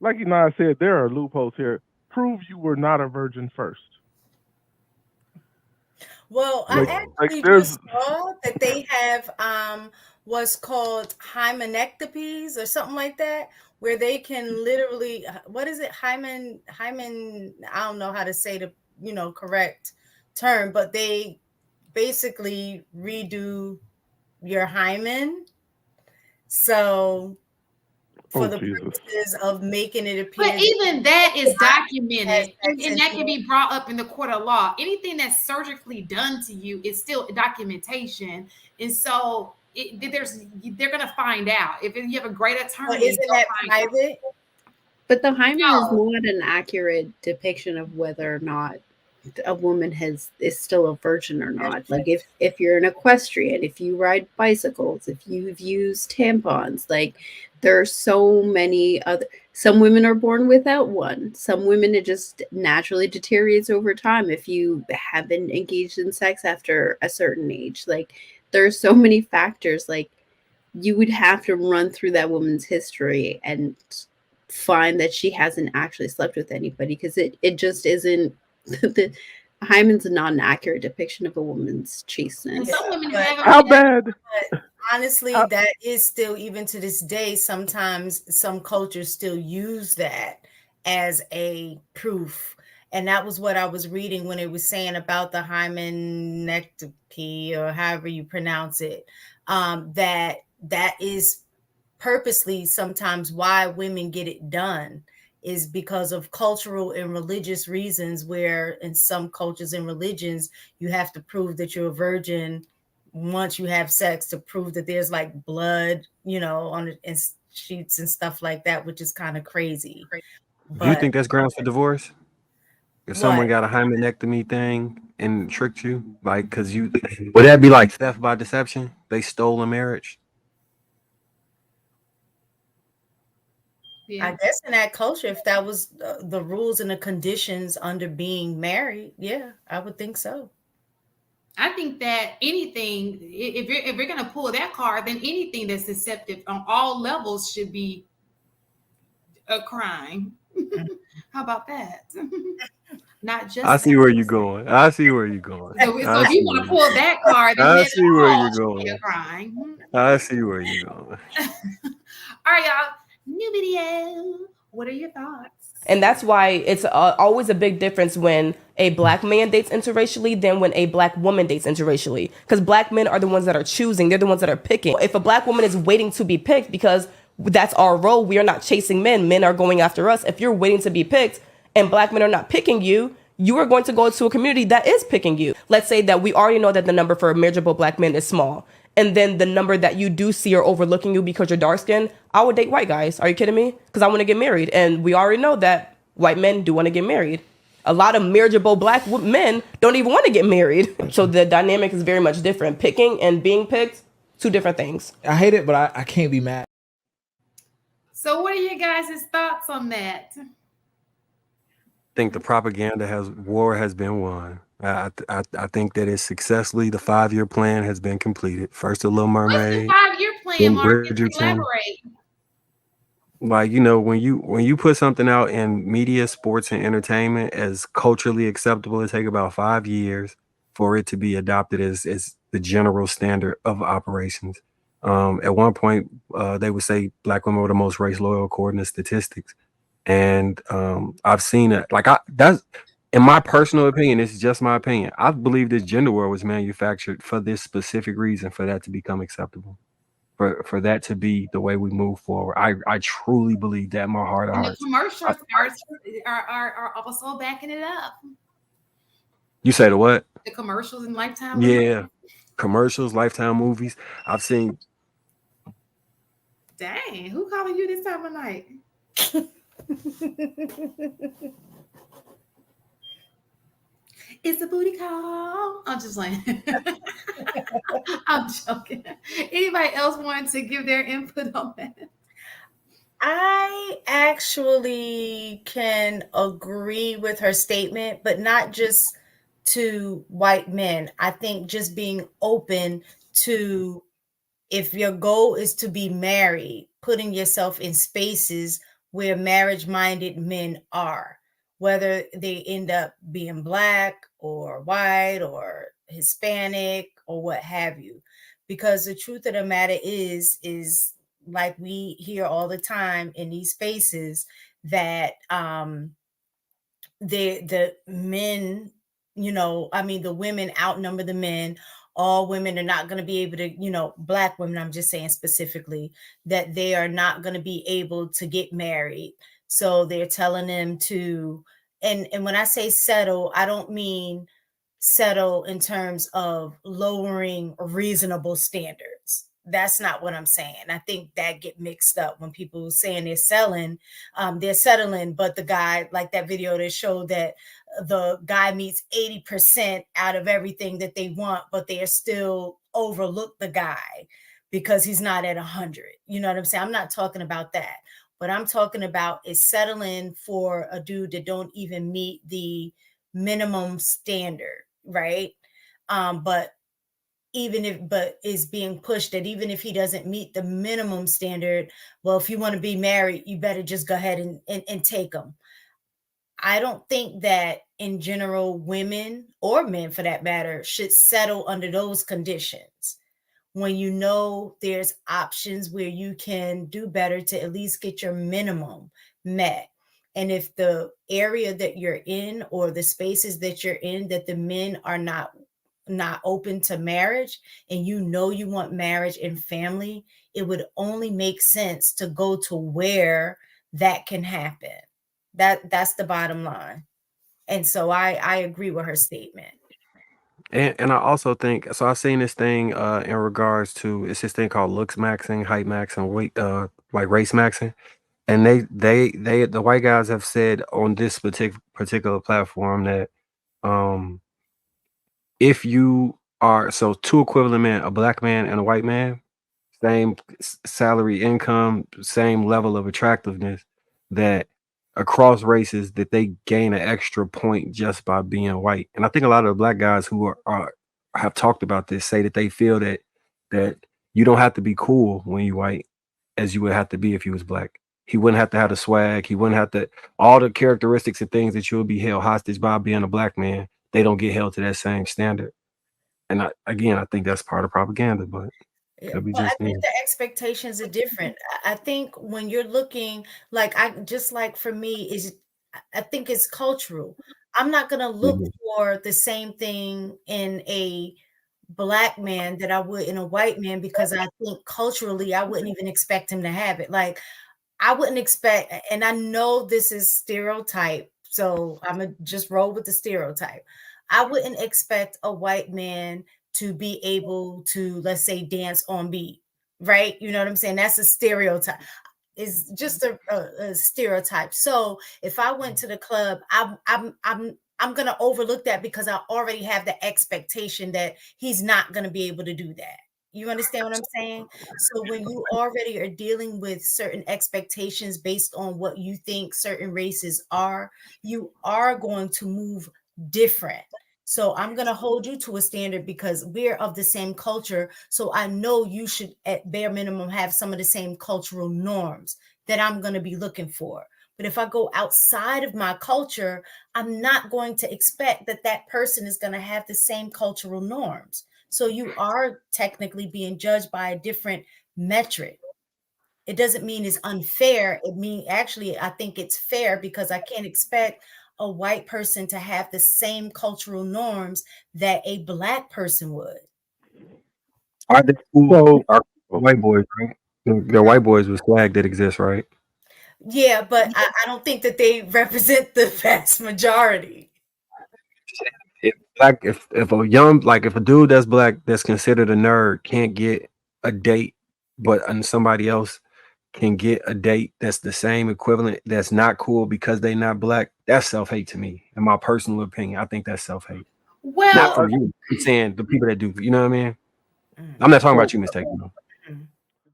like I said, there are loopholes here. Prove you were not a virgin first. Well, I Like actually there's just saw that they have what's called hymenectomies or something like that, where they can literally, what is it, hymen, I don't know how to say the correct term, but they basically redo your hymen. So for oh the Jesus. purposes of making it But appear that even that is has documented, sex and that into can it. be brought up in the court of law. Anything that's surgically done to you is still documentation, and so they're gonna find out. If you have a great But attorney, isn't they'll that find out. private? But the hymen is No, not an accurate depiction of whether or not a woman is still a virgin or not. Like if you're an equestrian, if you ride bicycles, if you've used tampons, like there are so many other. Some women are born without one. Some women it just naturally deteriorates over time if you haven't engaged in sex after a certain age. Like there's so many factors. Like you would have to run through that woman's history and find that she hasn't actually slept with anybody because it just isn't the hymen's not an accurate depiction of a woman's and Yeah, chasteness. some women but haven't How been. bad? honestly, How, that is still, even to this day, sometimes some cultures still use that as a proof. And that was what I was reading when it was saying about the hymenectomy, or however you pronounce it. That is purposely sometimes why women get it done, is because of cultural and religious reasons, where in some cultures and religions you have to prove that you're a virgin once you have sex, to prove that there's like blood, on it and sheets and stuff like that, which is kind of crazy. Do you But think that's grounds for divorce? If what? someone got a hymenectomy thing and tricked you, like, cause you would that be like theft by deception? They stole a marriage. I Yeah. guess in that culture, if that was the rules and the conditions under being married, yeah, I would think so. I think that anything, if you're going to pull that card, then anything that's deceptive on all levels should be a crime. How about that? Not I just see that. where you're going. I see where you're going. So I if you see where want to you. pull that card, then I it see where all you're should be a going. crime. I see where you're going. All right, y'all. New video. What are your thoughts? And that's why it's always a big difference when a black man dates interracially than when a black woman dates interracially. Because black men are the ones that are choosing. They're the ones that are picking. If a black woman is waiting to be picked because that's our role, we are not chasing men. Men are going after us. If you're waiting to be picked and black men are not picking you, you are going to go to a community that is picking you. Let's say that we already know that the number for marriageable black men is small. And then the number that you do see are overlooking you because you're dark skinned, I would date white guys. Are you kidding me? Because I want to get married. And we already know that white men do want to get married. A lot of marriageable black men don't even want to get married. So the dynamic is very much different. Picking and being picked, two different things. I hate it, but I can't be mad. So what are your guys' thoughts on that? I think the propaganda has been won. I think that it's successfully the 5-year plan has been completed. First, the Little What's the Mermaid, 5-year plan, then Marcus? Bridgerton. Elaborate. Like when you put something out in media, sports, and entertainment as culturally acceptable, it take about 5 years for it to be adopted as the general standard of operations. At one point, they would say black women were the most race loyal according to statistics, and I've seen it. Like that's in my personal opinion. This is just my opinion. I believe this gender war was manufactured for this specific reason, for that to become acceptable, for that to be the way we move forward. I truly believe that in my heart of And the hearts. commercials are also backing it up. You say the what? The commercials in Lifetime movies. Yeah, commercials, Lifetime movies. I've seen. Dang, who calling you this time of night? It's a booty call. I'm just like, I'm joking. Anybody else want to give their input on that? I actually can agree with her statement, but not just to white men. I think just being open to, if your goal is to be married, putting yourself in spaces where marriage-minded men are, whether they end up being Black or white or Hispanic or what have you. Because the truth of the matter is like we hear all the time in these spaces, that the men, the women outnumber the men. All women are not going to be able to, Black women, I'm just saying specifically, that they are not going to be able to get married. So they're telling them to, and when I say settle, I don't mean settle in terms of lowering reasonable standards. That's not what I'm saying. I think that get mixed up when people saying they're settling, but the guy, like that video that showed that the guy meets 80% out of everything that they want, but they still overlook the guy because he's not at 100. You know what I'm saying? I'm not talking about that. What I'm talking about is settling for a dude that don't even meet the minimum standard, right? But is being pushed that even if he doesn't meet the minimum standard, well, if you want to be married, you better just go ahead and take him. I don't think that in general, women or men for that matter should settle under those conditions. When there's options where you can do better to at least get your minimum met. And if the area that you're in or the spaces that you're in, that the men are not open to marriage, and you want marriage and family, it would only make sense to go to where that can happen. That's the bottom line. And so I agree with her statement. And I also think so. I've seen this thing in regards to it's this thing called looks maxing, height maxing, weight like race maxing. And they the white guys have said on this particular platform that if you are two equivalent men, a Black man and a white man, same salary, income, same level of attractiveness, that across races that they gain an extra point just by being white. And I think a lot of the Black guys who have talked about this say that they feel that you don't have to be cool when you white as you would have to be if you was Black. He wouldn't have to have the swag. He wouldn't have to, all the characteristics and things that you would be held hostage by being a Black man. They don't get held to that same standard. And I think that's part of propaganda, but Yeah, well, I think the expectations are different. I think when you're looking, for me, I think it's cultural. I'm not going to look for the same thing in a Black man that I would in a white man, because I think culturally I wouldn't even expect him to have it. Like, I wouldn't expect, and I know this is stereotype, so I'm going to just roll with the stereotype. I wouldn't expect a white man to be able to, let's say, dance on beat, right? You know what I'm saying? That's a stereotype. It's just a stereotype. So if I went to the club, I'm going to overlook that because I already have the expectation that he's not going to be able to do that. You understand what I'm saying? So when you already are dealing with certain expectations based on what you think certain races are, you are going to move different. So I'm going to hold you to a standard because we're of the same culture. So I know you should at bare minimum have some of the same cultural norms that I'm going to be looking for. But if I go outside of my culture, I'm not going to expect that person is going to have the same cultural norms. So you are technically being judged by a different metric. It doesn't mean it's unfair. It means actually, I think it's fair because I can't expect a white person to have the same cultural norms that a Black person would. Are they cool? Are white boys, right? They're white boys with swag that exists, right? Yeah, but I don't think that they represent the vast majority. If a dude that's Black that's considered a nerd can't get a date, and somebody else can get a date that's the same equivalent, that's not cool because they not Black, that's self-hate to me. In my personal opinion, I think that's self-hate. Well, not from you. I'm saying the people that do. You know what I mean? I'm not talking about you, Miss Taking.